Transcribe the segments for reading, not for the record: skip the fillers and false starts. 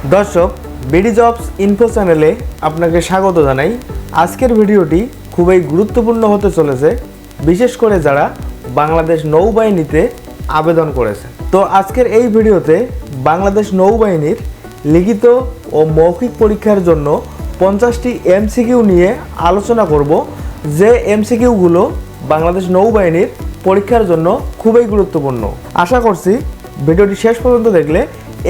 দর্শক, BD jobs info চ্যানেলে আপনাকে স্বাগত জানাই। আজকের ভিডিওটি খুবই গুরুত্বপূর্ণ হতে চলেছে, বিশেষ করে যারা বাংলাদেশ নৌবাহিনীতে আবেদন করেছেন। তো আজকের এই ভিডিওতে বাংলাদেশ নৌবাহিনীর লিখিত ও মৌখিক পরীক্ষার জন্য 50টি এমসিকিউ নিয়ে আলোচনা করব, যে এমসিকিউগুলো বাংলাদেশ নৌবাহিনীর পরীক্ষার জন্য খুবই গুরুত্বপূর্ণ। আশা করছি ভিডিওটি শেষ পর্যন্ত দেখলে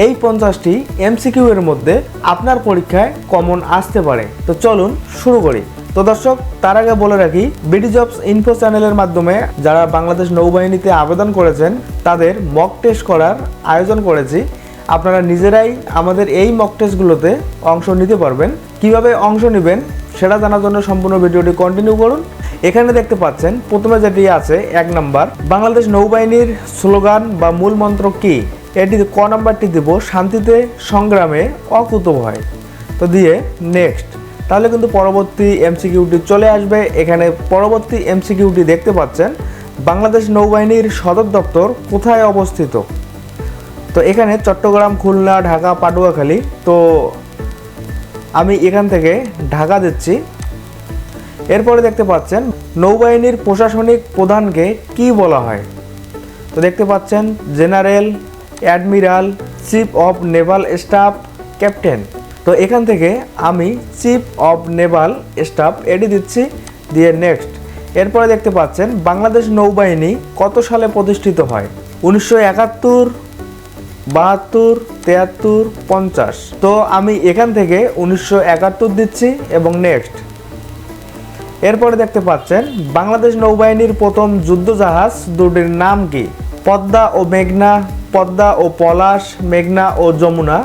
এই 50টি এমসিকিউ এর মধ্যে আপনার পরীক্ষায় কমন আসতে পারে। তো চলুন শুরু করি। তো দর্শক, তার আগে বলে রাখি, বিডি জবস ইনফো চ্যানেলের মাধ্যমে যারা বাংলাদেশ নৌবাহিনীতে আবেদন করেছেন তাদের মক টেস্ট করার আয়োজন করেছি। আপনারা নিজেরাই আমাদের এই মক টেস্টগুলোতে অংশ নিতে পারবেন। কিভাবে অংশ নেবেন সেটা জানার জন্য সম্পূর্ণ ভিডিওটি কন্টিনিউ করুন। এখানে দেখতে পাচ্ছেন প্রথমে যেটি আছে 1 নাম্বার, বাংলাদেশ নৌবাহিনীর স্লোগান বা মূল মন্ত্র কি? এটি ক নাম্বারটি দেব, শান্তিতে সংগ্রামে অকুতভয়। তো দিয়ে নেক্সট, তাহলে কিন্তু পরবর্তী এমসিকিউটি চলে আসবে। এখানে পরবর্তী এমসিকিউটি দেখতে পাচ্ছেন, বাংলাদেশ নৌবাহিনীর সদর দপ্তর কোথায় অবস্থিত? তো এখানে চট্টগ্রাম, খুলনা, ঢাকা, পাটুয়াখালী। তো আমি এখান থেকে ঢাকা দিচ্ছি। এরপরে দেখতে পাচ্ছেন, নৌবাহিনীর প্রশাসনিক প্রধানকে কি বলা হয়? তো দেখতে পাচ্ছেন general, admiral, chief of Naval staff, captain. তো এখান থেকে আমি চিফ অফ নেভাল স্টাফ এটি দিচ্ছি, দিয়ে নেক্সট। এরপরে দেখতে পাচ্ছেন, বাংলাদেশ নৌবাহিনী কত সালে প্রতিষ্ঠিত হয়? 1971, 72, 73, 50। তো আমি এখান থেকে 1971 দিচ্ছি এবং নেক্সট। এরপরে দেখতে পাচ্ছেন, বাংলাদেশ নৌবাহিনীর প্রথম যুদ্ধজাহাজ দুটির নাম কি? পদ্মা ও মেঘনা, পদ্মা ও পলাশ, মেঘনা ও যমুনা।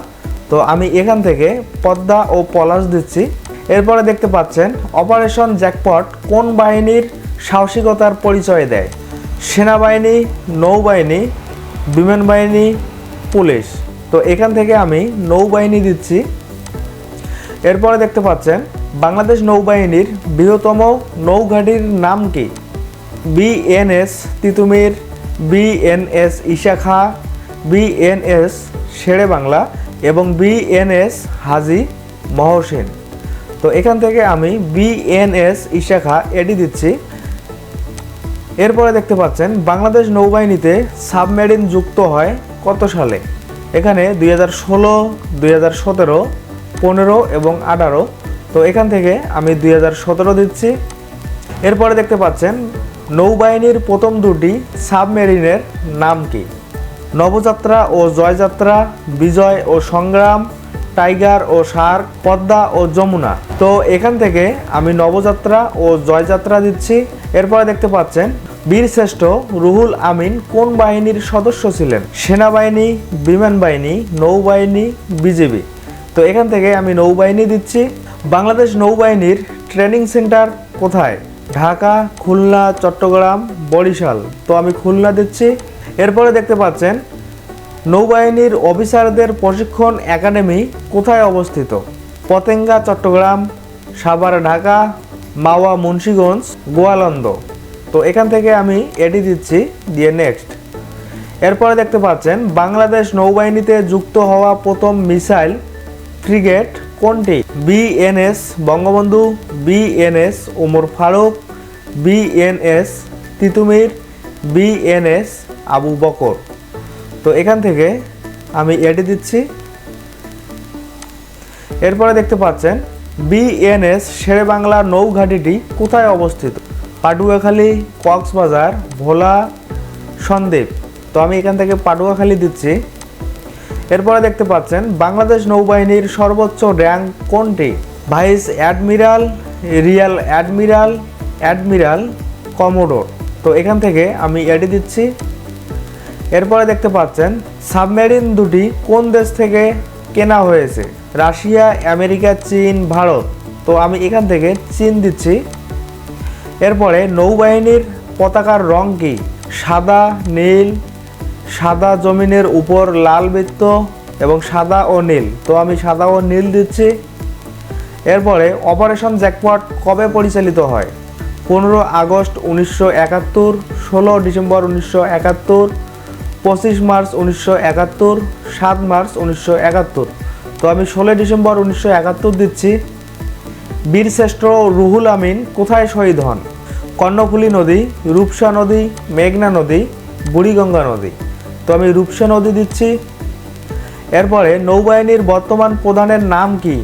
তো আমি এখান থেকে পদ্মা ও পলাশ দিচ্ছি। এরপরে দেখতে পাচ্ছেন, অপারেশন জ্যাকপট কোন বাহিনীর সাহসিকতার পরিচয় দেয়? সেনাবাহিনী, নৌবাহিনী, বিমান বাহিনী, পুলিশ। তো এখান থেকে আমি নৌবাহিনী দিচ্ছি। এরপরে দেখতে পাচ্ছেন, বাংলাদেশ নৌবাহিনীর বৃহত্তম নৌঘাঁটির নাম কি? BNS Titumir, BNS ইশাখা, BNS Sherebangla এবং বিএনএস হাজী মহসিন। তো এখান থেকে আমি বিএনএস ইশাখা এটি দিচ্ছি। এরপরে দেখতে পাচ্ছেন, বাংলাদেশ নৌবাহিনীতে সাবমেরিন যুক্ত হয় কত সালে? এখানে 2016, 2017, 15 এবং 18। তো এখান থেকে আমি 2017 দিচ্ছি। এরপরে দেখতে পাচ্ছেন, নৌবাহিনীর প্রথম দুটি সাবমেরিনের নাম কি? নবযাত্রা ও জয়যাত্রা, বিজয় ও সংগ্রাম, টাইগার ও শার্ক, পদ্মা ও যমুনা। তো এখান থেকে আমি নবযাত্রা ও জয়যাত্রা দিচ্ছি। এরপরে দেখতে পাচ্ছেন, বীরশ্রেষ্ঠ রুহুল আমিন কোন বাহিনীর সদস্য ছিলেন? সেনাবাহিনী, বিমান বাহিনী, নৌবাহিনী, বিজিবি। তো এখান থেকে আমি নৌবাহিনী দিচ্ছি। বাংলাদেশ নৌবাহিনীর ট্রেনিং সেন্টার কোথায়? ঢাকা, খুলনা, চট্টগ্রাম, বরিশাল। তো আমি খুলনা দিচ্ছি। এরপরে দেখতে পাচ্ছেন, নৌবাহিনীর অফিসারদের প্রশিক্ষণ একাডেমি কোথায় অবস্থিত? পতেঙ্গা, চট্টগ্রাম, সাভার, ঢাকা, মাওয়া, মুন্সিগঞ্জ, গোয়ালন্দ। তো এখান থেকে আমি এটি দিচ্ছি, দিয়ে নেক্সট। এরপরে দেখতে পাচ্ছেন, বাংলাদেশ নৌবাহিনীতে যুক্ত হওয়া প্রথম মিসাইল ফ্রিগেট কোনটি? BNS Bangabandhu, BNS Omar Farooq, BNS Titumir, BNS Abu Bakar. তো এখান থেকে আমি এটি দিচ্ছি। এরপরে দেখতে পাচ্ছেন, বিএনএস শেরেবাংলা নৌঘাঁটিটি কোথায় অবস্থিত? পাটুয়াখালী, কক্সবাজার, ভোলা, সন্দ্বীপ। তো আমি এখান থেকে পাটুয়াখালী দিচ্ছি। এরপরে দেখতে পাচ্ছেন, বাংলাদেশ নৌবাহিনীর সর্বোচ্চ র্যাঙ্ক কোনটি? Vice admiral, Real admiral, admiral, commodore. তো এখান থেকে আমি এটি দিচ্ছি। এরপরে দেখতে পাচ্ছেন, সাবমেরিন দুটি কোন দেশ থেকে কেনা হয়েছে? রাশিয়া, আমেরিকা, চীন, ভারত। তো আমি এখান থেকে চীন দিচ্ছি। এরপরে নৌবাহিনীর পতাকার রং কি? সাদা, নীল, সাদা জমিনের উপর লাল বৃত্ত এবং সাদা ও নীল। তো আমি সাদা ও নীল দিচ্ছি। এরপরে অপারেশন জ্যাকপট কবে পরিচালিত হয়? 15 আগস্ট 1971, 16 ডিসেম্বর 1971, 25 মার্চ 1971, 7 মার্চ 1971। তো আমি 16 ডিসেম্বর 1971 দিচ্ছি। বীরশ্রেষ্ঠ রুহুল আমিন কোথায় শহীদ হন? কর্ণফুলী নদী, রূপসা নদী, মেঘনা নদী, বুড়িগঙ্গা নদী। তো আমি রূপসা নদী দিচ্ছি। এরপরে নৌবাহিনীর বর্তমান প্রধানের নাম কি?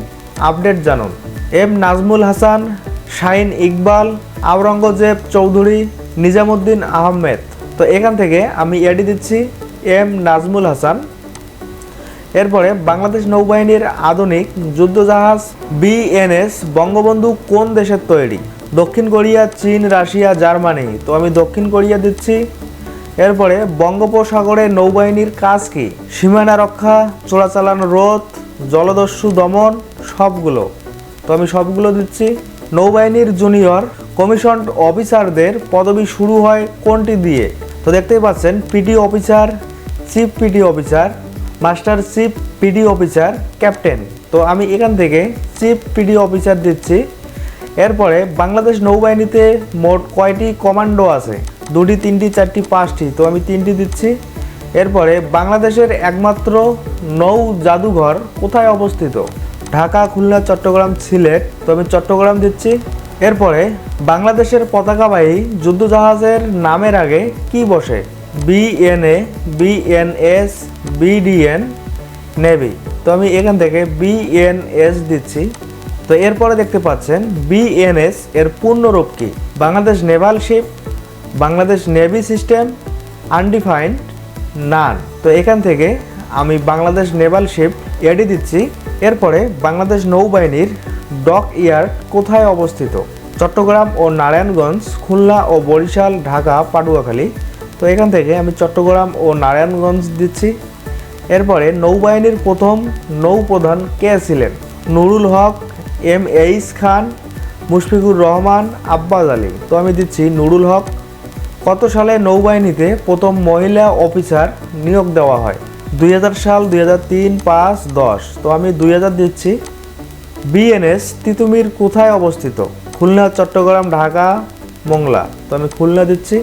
আপডেট জানুন। এম নাজমুল হাসান, শাহিন ইকবাল, আওরঙ্গজেব চৌধুরী, নিজামুদ্দিন আহমেদ। তো এখান থেকে আমি এডি দিচ্ছি এম নাজমুল হাসান। এরপরে বাংলাদেশ নৌবাহিনীর আধুনিক যুদ্ধজাহাজ বিএনএস বঙ্গবন্ধু কোন দেশের তৈরি? দক্ষিণ কোরিয়া, চীন, রাশিয়া, জার্মানি। তো আমি দক্ষিণ কোরিয়া দিচ্ছি। এরপরে বঙ্গোপসাগরে নৌবাহিনীর কাজ কি? সীমানা রক্ষা, চোরাচালান রোধ, জলদস্যু দমন, সবগুলো। তো আমি সবগুলো দিচ্ছি। নৌবাহিনীর জুনিয়র কমিশন অফিসারদের পদবি শুরু হয় কোনটি দিয়ে? তো দেখতেই পাচ্ছেন PT officer, chief PT officer, master chief PT officer, captain. তো আমি এখান থেকে চিফ পিটি অফিসার দিচ্ছি। এরপরে বাংলাদেশ নৌবাহিনীতে মোট কয়টি কমান্ডো আছে? 2টি, 3টি, 4টি, 5টি। তো আমি 3টি দিচ্ছি। এরপরে বাংলাদেশের একমাত্র নৌ জাদুঘর কোথায় অবস্থিত? ঢাকা, খুলনা, চট্টগ্রাম, সিলেট। তো আমি চট্টগ্রাম দিচ্ছি। এরপরে বাংলাদেশের পতাকাবাহী যুদ্ধজাহাজের নামের আগে কি বসে? BNA, BNS, BDN, navy. তো আমি এখান থেকে বিএনএস দিচ্ছি। তো এরপরে দেখতে পাচ্ছেন বিএনএস এর পূর্ণরূপ কি? Bangladesh naval ship, Bangladesh navy system, undefined, none. তো এখান থেকে আমি বাংলাদেশ নেভাল শিপ এডি দিচ্ছি। এরপরে বাংলাদেশ নৌবাহিনীর ডক ইয়ার্ড কোথায় অবস্থিত? চট্টগ্রাম ও নারায়ণগঞ্জ, খুলনা ও বরিশাল, ঢাকা, পাটুয়াখালী। তো এখান থেকে আমি চট্টগ্রাম ও নারায়ণগঞ্জ দিচ্ছি। এরপরে নৌবাহিনীর প্রথম নৌপ্রধান কে ছিলেন? নুরুল হক, এম এইচ খান, মুশফিকুর রহমান, আব্বাস আলী। তো আমি দিচ্ছি নুরুল হক। কত সালে নৌবাহিনীতে প্রথম মহিলা অফিসার নিয়োগ দেওয়া হয়? 2000 সাল, 2003, 5, 10। তো আমি 2000 দিচ্ছি। বিএনএস তিতুমির কোথায় অবস্থিত? খুলনা, চট্টগ্রাম, ঢাকা, মোংলা। তো আমি খুলনা দিচ্ছি।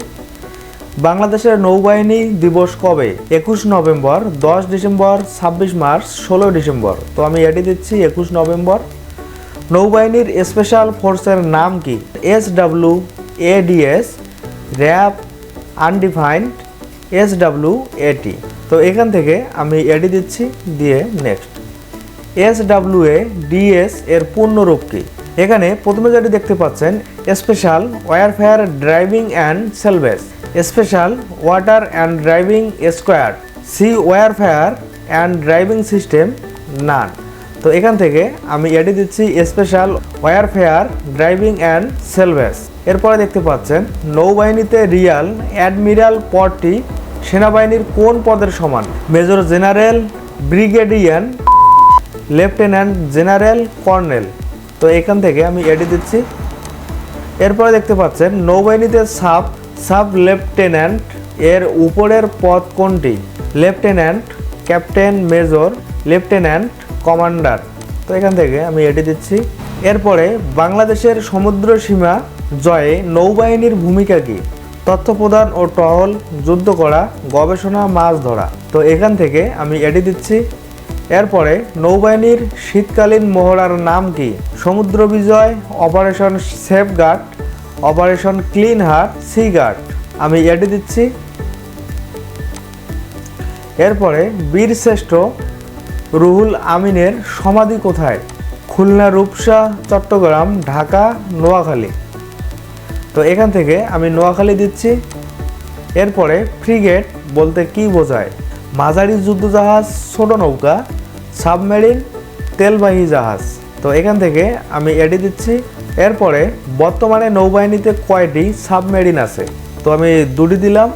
বাংলাদেশের নৌবাহিনী দিবস কবে? 21 নভেম্বর, 10 ডিসেম্বর, 26 মার্চ, 16 ডিসেম্বর। তো আমি এটি দিচ্ছি 21 নভেম্বর। নৌবাহিনীর স্পেশাল ফোর্সের নাম কি? SW, ADS, RAB, undefined, SWAT। তো এখান থেকে আমি এডি দিচ্ছি, দিয়ে নেক্সট। SWA, DS এর পূর্ণরূপ কি? এখানে প্রথমে যেটি দেখতে পাচ্ছেন special warfare driving and salvage, special water and driving squad, sea warfare and driving system, none. তো এখান থেকে আমি এটি দিচ্ছি special warfare driving and salvage. এরপরে দেখতে পাচ্ছেন নৌবাহিনীতে রিয়াল অ্যাডমিরাল পদটি সেনাবাহিনীর কোন পদের সমান? Major general, brigadier, lieutenant general, colonel. তো এখান থেকে আমি এটি দিচ্ছি। এরপরে দেখতে পাচ্ছেন নৌবাহিনীতে সাব লেফটেন্যান্ট এর উপরের পদ কোনটি? Lieutenant, captain, major, lieutenant, commander. তো এখান থেকে আমি এটি দিচ্ছি। এরপরে বাংলাদেশের সমুদ্র সীমা জয়ে নৌবাহিনীর ভূমিকা কি? তথ্য প্রদান ও টহল, যুদ্ধ করা, গবেষণা, মাছ ধরা। তো এখান থেকে আমি এটি দিচ্ছি। এরপরে নৌবাহিনীর শীতকালীন মহড়ার নাম কি? Samudra Bijoy, operation safeguard, operation clean heart, sea guard. আমি এটি দিচ্ছি। এরপরে বীরশ্রেষ্ঠ রুহুল আমিনের সমাধি কোথায়? খুলনা, রূপসা, চট্টগ্রাম, ঢাকা, নোয়াখালী। তো এখান থেকে আমি নোয়াখালী দিচ্ছি। এরপরে ফ্রিগেট বলতে কি বোঝায়? মাঝারি যুদ্ধজাহাজ, ছোট নৌকা, সাবমেরিন, তেলবাহী জাহাজ। তো এখান থেকে আমি এটি দিচ্ছি। এরপরে বর্তমানে নৌবাহিনীতে কয়টি সাবমেরিন আছে? তো আমি 2টি দিলাম।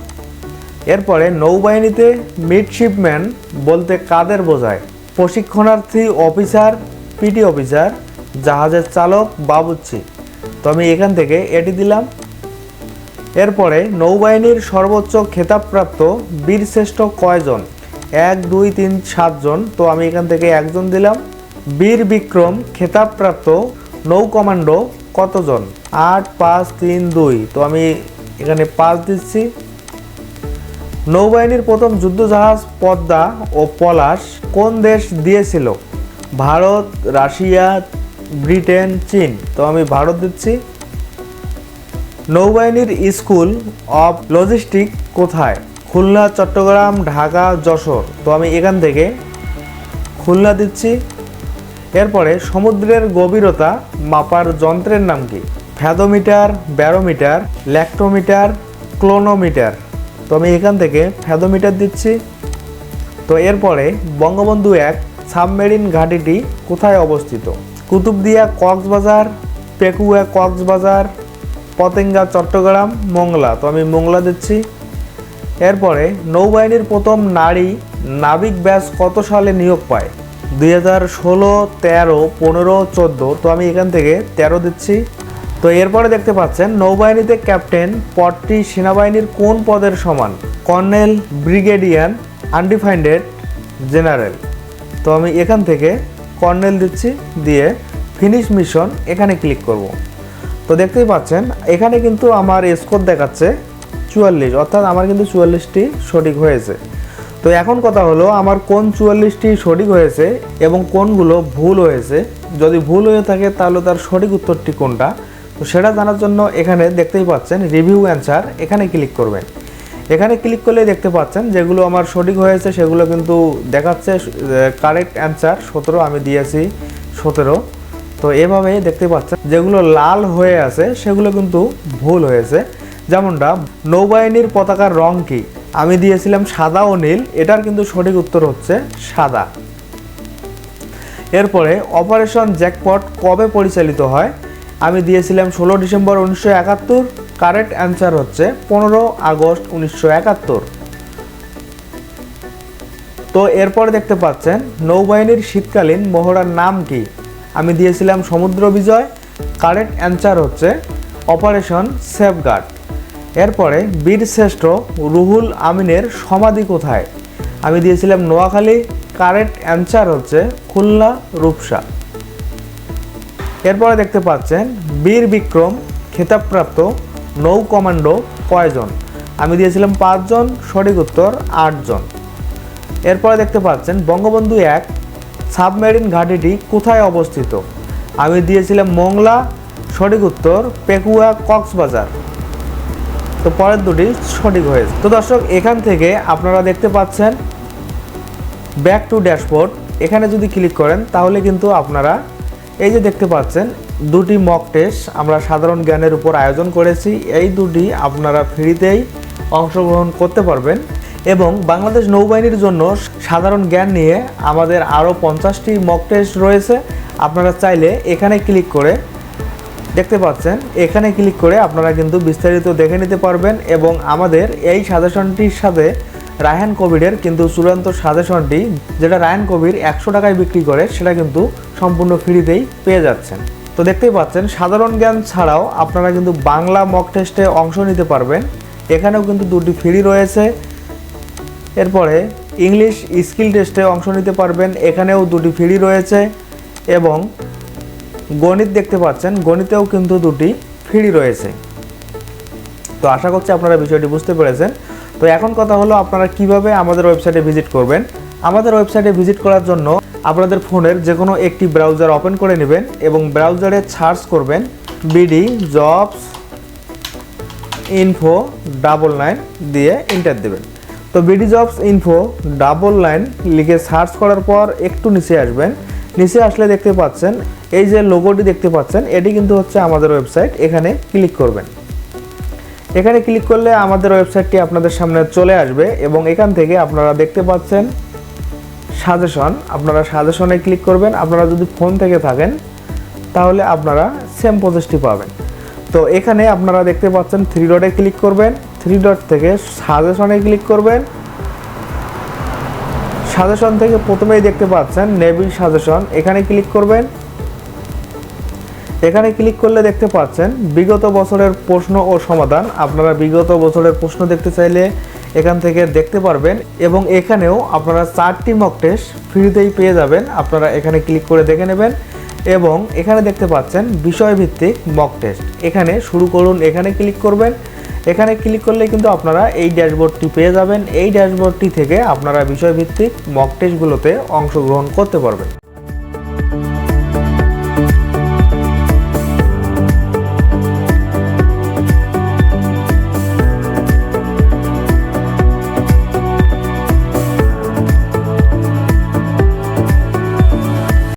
এরপরে নৌবাহিনীতে মিডশিপম্যান বলতে কাদের বোঝায়? প্রশিক্ষণার্থী অফিসার, পিটি অফিসার, জাহাজের চালক, বাবুর্চি। তো আমি এখান থেকে এটি দিলাম। এরপরে নৌবাহিনীর সর্বোচ্চ খেতাবপ্রাপ্ত বীরশ্রেষ্ঠ কয়জন? 1, 2, 3, 7 জন। তো আমি এখান থেকে 1 জন দিলাম। বীর বিক্রম খেতাবপ্রাপ্ত নৌ কমান্ডো কতজন? 8, 5, 3, 2। তো আমি এখানে 5 দিচ্ছি। নৌবাহিনীর প্রথম যুদ্ধজাহাজ পদ্মা ও পলাশ কোন দেশ দিয়েছিল? ভারত, রাশিয়া, ব্রিটেন, চীন। তো আমি ভারত দিচ্ছি। নৌবাহিনীর স্কুল অফ লজিস্টিক কোথায়? খুলনা, চট্টগ্রাম, ঢাকা, যশোর। তো আমি এখান থেকে খুলনা দিচ্ছি। এরপরে সমুদ্রের গভীরতা মাপার যন্ত্রের নাম কি? Fathometer, barometer, lactometer, clinometer. তো আমি এখান থেকে ফ্যাদোমিটার দিচ্ছি। তো এরপরে বঙ্গবন্ধু 1 সাবমেরিন ঘাঁটিটি কোথায় অবস্থিত? কুতুবদিয়া, কক্সবাজার, পেকুয়া, কক্সবাজার, পতেঙ্গা, চট্টগ্রাম, মোংলা। তো আমি মোংলা দিচ্ছি। এরপরে নৌবাহিনীর প্রথম নারী নাবিক ব্যাস কত সালে নিয়োগ পায়? 2016, 13, 15, 14। তো আমি এখান থেকে 13 দিচ্ছি। তো এরপরে দেখতে পাচ্ছেন নৌবাহিনীতে ক্যাপ্টেন পদটি সেনাবাহিনীর কোন পদের সমান? Colonel, brigadier, undefined, general. তো আমি এখান থেকে কর্নেল দিচ্ছি, দিয়ে ফিনিশ মিশন এখানে ক্লিক করব। তো দেখতেই পাচ্ছেন এখানে কিন্তু আমার স্কোর দেখাচ্ছে 44, অর্থাৎ আমার কিন্তু 44টি সঠিক হয়েছে। তো এখন কথা হলো আমার কোন 44টি সঠিক হয়েছে এবং কোনগুলো ভুল হয়েছে। যদি ভুল হয়ে থাকে তাহলে তার সঠিক উত্তরটি কোনটা, তো সেটা জানার জন্য এখানে দেখতেই পাচ্ছেন রিভিউ অ্যান্সার, এখানে ক্লিক করবেন। এখানে ক্লিক করলে দেখতে পাচ্ছেন যেগুলো আমার সঠিক হয়েছে সেগুলো কিন্তু দেখাচ্ছে কারেক্ট অ্যান্সার 17, আমি দিয়েছি 17। তো এভাবেই দেখতে পাচ্ছেন যেগুলো লাল হয়ে আছে সেগুলো কিন্তু ভুল হয়েছে। যেমনটা নৌবাহিনীর পতাকার রং কি? আমি দিয়েছিলাম সাদা ও নীল, এটার কিন্তু সঠিক উত্তর হচ্ছে সাদা। এরপরে অপারেশন জ্যাকপট কবে পরিচালিত হয়? আমি দিয়েছিলাম 16 ডিসেম্বর 1971, কারেক্ট অ্যান্সার হচ্ছে 15 আগস্ট 1971। তো এরপরে দেখতে পাচ্ছেন নৌবাহিনীর শীতকালীন মহড়ার নাম কি? আমি দিয়েছিলাম সমুদ্র বিজয়, কারেক্ট অ্যান্সার হচ্ছে অপারেশন সেফগার্ড। এরপরে বীরশ্রেষ্ঠ রুহুল আমিনের সমাধি কোথায়? আমি দিয়েছিলাম নোয়াখালী, কারেক্ট অ্যান্সার হচ্ছে খুলনা, রূপসা। এরপরে দেখতে পাচ্ছেন বীর বিক্রম খেতাবপ্রাপ্ত নৌ কমান্ডো কয়জন? আমি দিয়েছিলাম 5 জন, সঠিক উত্তর 8 জন। এরপরে দেখতে পাচ্ছেন বঙ্গবন্ধু 1 সাবমেরিন ঘাঁটিটি কোথায় অবস্থিত? আমি দিয়েছিলাম মোংলা, সঠিক উত্তর পেকুয়া, কক্সবাজার। তো পরের দুটি সঠিক হয়েছে। তো দর্শক এখান থেকে আপনারা দেখতে পাচ্ছেন ব্যাক টু ড্যাশবোর্ড, এখানে যদি ক্লিক করেন তাহলে কিন্তু আপনারা এই যে দেখতে পাচ্ছেন দুটি মক টেস্ট আমরা সাধারণ জ্ঞানের উপর আয়োজন করেছি। এই দুটি আপনারা ফ্রিতেই অংশগ্রহণ করতে পারবেন এবং বাংলাদেশ নৌবাহিনীর জন্য সাধারণ জ্ঞান নিয়ে আমাদের আরও 50টি মক টেস্ট রয়েছে। আপনারা চাইলে এখানে ক্লিক করে দেখতে পাচ্ছেন, এখানে ক্লিক করে আপনারা কিন্তু বিস্তারিত দেখে নিতে পারবেন এবং আমাদের এই সাজেশনটির সাথে রায়হান কবিরের কিন্তু চূড়ান্ত সাজেশনটি, যেটা রায়হান কবির 100 টাকায় বিক্রি করে, সেটা কিন্তু সম্পূর্ণ ফ্রিতেই পেয়ে যাচ্ছেন। তো দেখতেই পাচ্ছেন সাধারণ জ্ঞান ছাড়াও আপনারা কিন্তু বাংলা মক টেস্টে অংশ নিতে পারবেন, এখানেও কিন্তু দুটি ফ্রি রয়েছে। এরপরে ইংলিশ স্কিল টেস্টে অংশ নিতে পারবেন, এখানেও দুটি ফ্রি রয়েছে এবং গণিত দেখতে পাচ্ছেন, গণিতেও কিন্তু দুটি ফ্রি রয়েছে। তো আশা করছি আপনারা বিষয়টি বুঝতে পেরেছেন। তো এখন কথা হলো আপনারা কিভাবে আমাদের ওয়েবসাইটে ভিজিট করবেন। আমাদের ওয়েবসাইটে ভিজিট করার জন্য আপনাদের ফোনের যে কোনো একটি ব্রাউজার ওপেন করে নেবেন এবং ব্রাউজারে সার্চ করবেন বিডি জবস ইনফো 99 দিয়ে এন্টার দেবেন। তো বিডি জবস ইনফো 99 লিখে সার্চ করার পর একটু নিচে আসবেন। নিচে আসলে দেখতে পাচ্ছেন এই যে লোগোটি দেখতে পাচ্ছেন, এটি কিন্তু হচ্ছে আমাদের ওয়েবসাইট। এখানে ক্লিক করবেন। এখানে ক্লিক করলে আমাদের ওয়েবসাইটটি আপনাদের সামনে চলে আসবে এবং এখান থেকে আপনারা দেখতে পাচ্ছেন সাজেশন, আপনারা সাজেশনে ক্লিক করবেন। আপনারা যদি ফোন থেকে থাকেন তাহলে আপনারা সেম প্রসেসটি পাবেন। তো এখানে আপনারা দেখতে পাচ্ছেন 3 ডটে ক্লিক করবেন, 3 ডট থেকে সাজেশনে ক্লিক করবেন। সাজেশন থেকে প্রথমেই দেখতে পাচ্ছেন নেভি সাজেশন, এখানে ক্লিক করবেন। এখানে ক্লিক করলে দেখতে পাচ্ছেন বিগত বছরের প্রশ্ন ও সমাধান। আপনারা বিগত বছরের প্রশ্ন দেখতে চাইলে এখান থেকে দেখতে পারবেন এবং এখানেও আপনারা 4টি মক টেস্ট ফ্রিতেই পেয়ে যাবেন। আপনারা এখানে ক্লিক করে দেখে নেবেন এবং এখানে দেখতে পাচ্ছেন বিষয়ভিত্তিক মক টেস্ট, এখানে শুরু করুন, এখানে ক্লিক করবেন। এখানে ক্লিক করলে কিন্তু আপনারা এই ড্যাশবোর্ডটি পেয়ে যাবেন। এই ড্যাশবোর্ডটি থেকে আপনারা বিষয়ভিত্তিক মক টেস্টগুলোতে অংশগ্রহণ করতে পারবেন।